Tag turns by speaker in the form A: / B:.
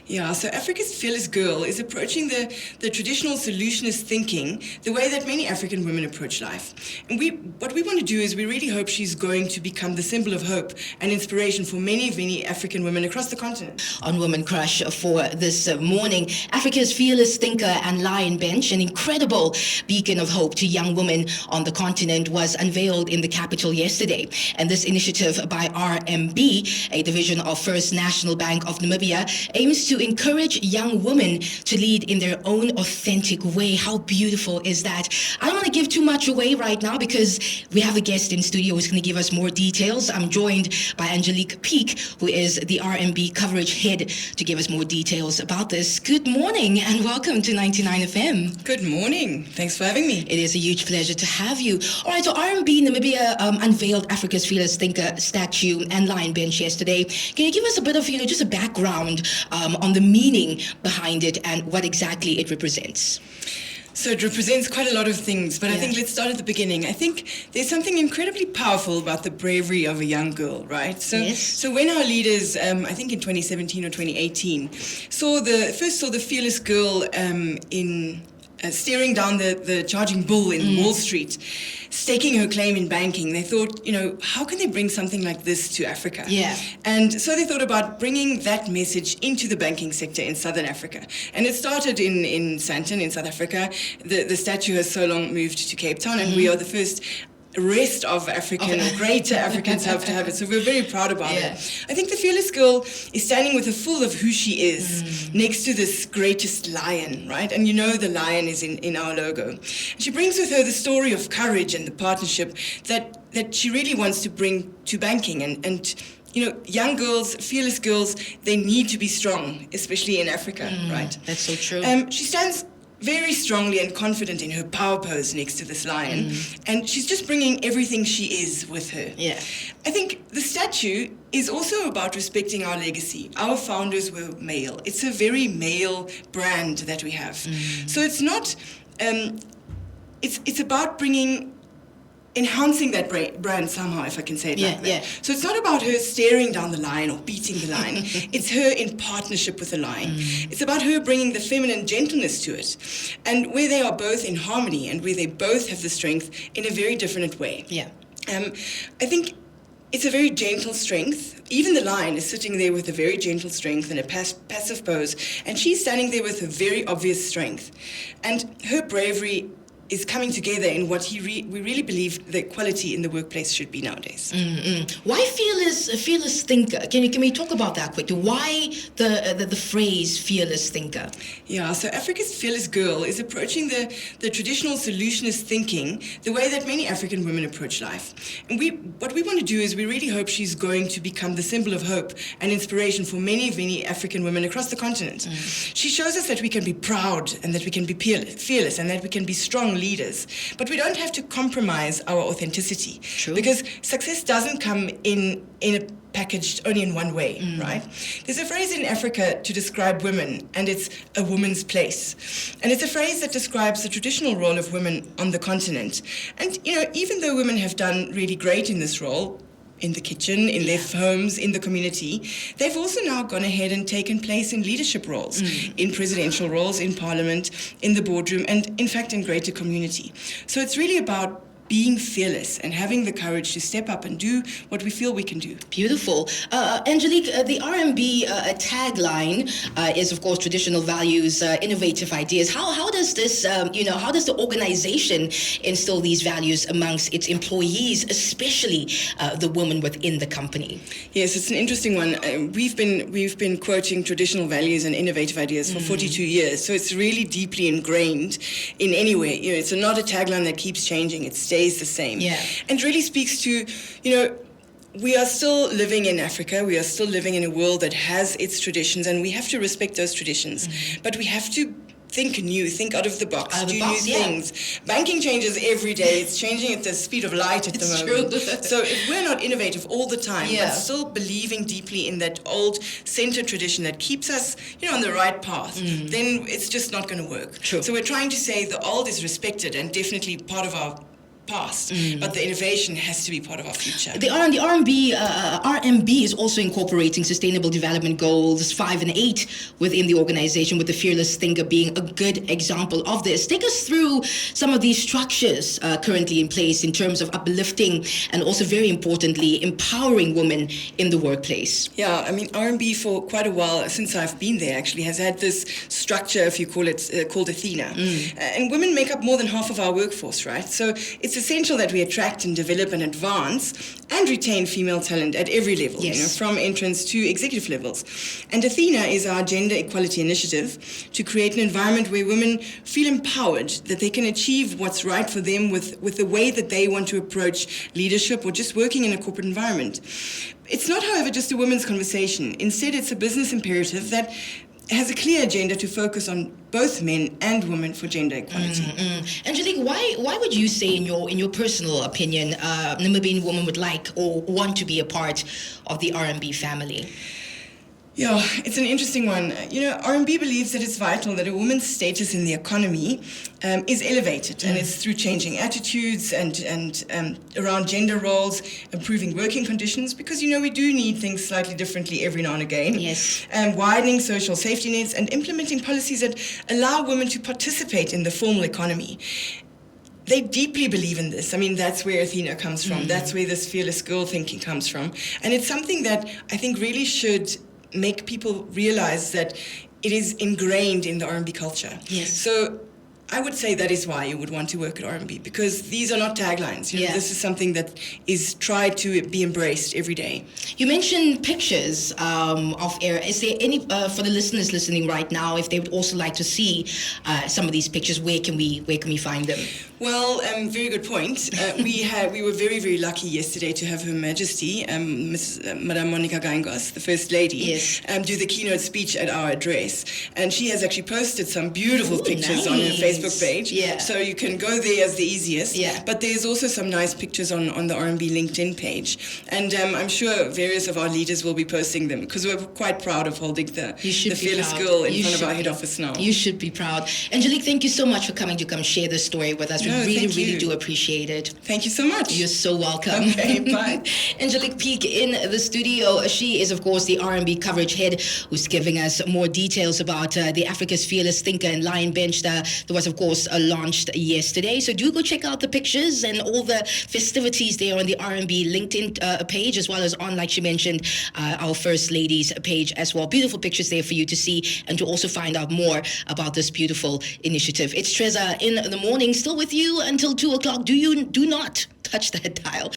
A: Yeah, so Africa's fearless girl is approaching the traditional solutionist thinking the way that many African women approach life. And what we want to do is we really hope she's going to become the symbol of hope and inspiration for many, many African women across the continent.
B: On Woman Crush for this morning, Africa's fearless thinker and lion bench, an incredible beacon of hope to young women on the continent, was unveiled in the capital yesterday. And this initiative by RMB, a division of First National Bank of Namibia, aims to encourage young women to lead in their own authentic way. How beautiful is that? I don't want to give too much away right now because we have a guest in studio who's going to give us more details. I'm joined by Angelique Peake, who is the RMB Coverage head, to give us more details about this. Good morning and welcome to 99 FM.
A: Good morning. Thanks for having me.
B: It is a huge pleasure to have you. All right, so RMB Namibia unveiled Africa's fearless thinker statue and lion bench yesterday. Can you give us a bit of, just a background on the meaning behind it and what exactly it represents?
A: So it represents quite a lot of things, but I think let's start at the beginning. I think there's something incredibly powerful about the bravery of a young girl, right? So when our leaders, I think in 2017 or 2018, saw the fearless girl staring down the charging bull in Wall Street, staking her claim in banking, they thought, how can they bring something like this to Africa?
B: Yeah.
A: And so they thought about bringing that message into the banking sector in Southern Africa. And it started in Sandton in South Africa. The statue has so long moved to Cape Town, and we are the first rest of African or greater Africans have to have it. So we're very proud about it. I think the fearless girl is standing with a full of who she is next to this greatest lion, right? And the lion is in our logo. She brings with her the story of courage and the partnership that she really wants to bring to banking. And young girls, fearless girls, they need to be strong, especially in Africa, right?
B: That's so true.
A: She stands very strongly and confident in her power pose next to this lion. And she's just bringing everything she is with her.
B: Yeah.
A: I think the statue is also about respecting our legacy. Our founders were male. It's a very male brand that we have. So it's not, it's about enhancing that brand somehow, if I can say it like that. So it's not about her staring down the line or beating the lion. It's her in partnership with the lion. It's about her bringing the feminine gentleness to it, and where they are both in harmony and where they both have the strength in a very different way.
B: Yeah.
A: I think it's a very gentle strength. Even the lion is sitting there with a very gentle strength and a passive pose, and she's standing there with a very obvious strength. And her bravery is coming together in what we really believe the equality in the workplace should be nowadays.
B: Why fearless thinker? Can we talk about that quickly? Why the phrase fearless thinker?
A: Yeah, so Africa's fearless girl is approaching the traditional solutionist thinking the way that many African women approach life. And what we want to do is we really hope she's going to become the symbol of hope and inspiration for many, many African women across the continent. She shows us that we can be proud and that we can be fearless and that we can be strong leaders, but we don't have to compromise our authenticity.
B: True.
A: Because success doesn't come in a packaged only in one way, right? There's a phrase in Africa to describe women, and it's a woman's place. And it's a phrase that describes the traditional role of women on the continent. And even though women have done really great in this role, in the kitchen, in their homes, in the community, they've also now gone ahead and taken place in leadership roles, in presidential roles, in parliament, in the boardroom, and in fact in greater community. So it's really about being fearless and having the courage to step up and do what we feel we can do.
B: Beautiful. Angelique, the RMB tagline is, of course, traditional values, innovative ideas. How does this, how does the organization instill these values amongst its employees, especially the women within the company?
A: Yes, it's an interesting one. We've been quoting traditional values and innovative ideas for 42 years, so it's really deeply ingrained in any way. It's not a tagline that keeps changing. It stays the same.
B: Yeah.
A: And really speaks to, we are still living in Africa. We are still living in a world that has its traditions, and we have to respect those traditions. But we have to think new, think out of the box, do new things. Banking changes every day. It's changing at the speed of light at the moment.
B: True.
A: So if we're not innovative all the time, but still believing deeply in that old centered tradition that keeps us, on the right path, then it's just not going to work.
B: True.
A: So we're trying to say the old is respected and definitely part of our past, but the innovation has to be part of our future.
B: The RMB is also incorporating Sustainable Development Goals 5 and 8 within the organization, with the Fearless Thinker being a good example of this. Take us through some of these structures currently in place in terms of uplifting and also, very importantly, empowering women in the workplace.
A: Yeah, I mean, RMB for quite a while, since I've been there actually, has had this structure, if you call it, called Athena. And women make up more than half of our workforce, right? So it's essential that we attract and develop and advance and retain female talent at every level,
B: Yes.
A: from entrance to executive levels. And Athena is our gender equality initiative to create an environment where women feel empowered, that they can achieve what's right for them with the way that they want to approach leadership or just working in a corporate environment. It's not, however, just a women's conversation. Instead, it's a business imperative that has a clear agenda to focus on both men and women for gender equality.
B: Angelique, why would you say, in your personal opinion, Namibian women would like or want to be a part of the RMB family?
A: Yeah, it's an interesting one. RMB believes that it's vital that a woman's status in the economy is elevated, and it's through changing attitudes and around gender roles, improving working conditions, because, we do need things slightly differently every now and again.
B: Yes.
A: Widening social safety nets and implementing policies that allow women to participate in the formal economy. They deeply believe in this. I mean, that's where Athena comes from. That's where this fearless girl thinking comes from. And it's something that I think really should make people realize that it is ingrained in the RMB culture.
B: Yes.
A: So I would say that is why you would want to work at RMB, because these are not taglines. This is something that is tried to be embraced every day.
B: You mentioned pictures of air. Is there any, for the listeners listening right now, if they would also like to see some of these pictures, where can we find them?
A: Well, very good point. We were very, very lucky yesterday to have Her Majesty, Madame Monica Gaingos, the First Lady,
B: Yes.
A: Do the keynote speech at our address. And she has actually posted some beautiful pictures on her Facebook page.
B: Yeah.
A: So you can go there as the easiest.
B: Yeah.
A: But there's also some nice pictures on the RMB LinkedIn page. And I'm sure various of our leaders will be posting them, because we're quite proud of holding the fearless girl in front of our head office now.
B: You should be proud. Angelique, thank you so much for coming to share this story with us. We really do appreciate it.
A: Thank you so much.
B: You're so welcome.
A: Okay, bye.
B: Angelique Peake in the studio. She is, of course, the RMB coverage head, who's giving us more details about the Africa's Fearless Thinker and Lion Bench that was, of course, launched yesterday. So do go check out the pictures and all the festivities there on the RMB LinkedIn page, as well as on, like she mentioned, our First Lady's page as well. Beautiful pictures there for you to see and to also find out more about this beautiful initiative. It's Treza in the morning, still with you until 2 o'clock. Do not touch that dial.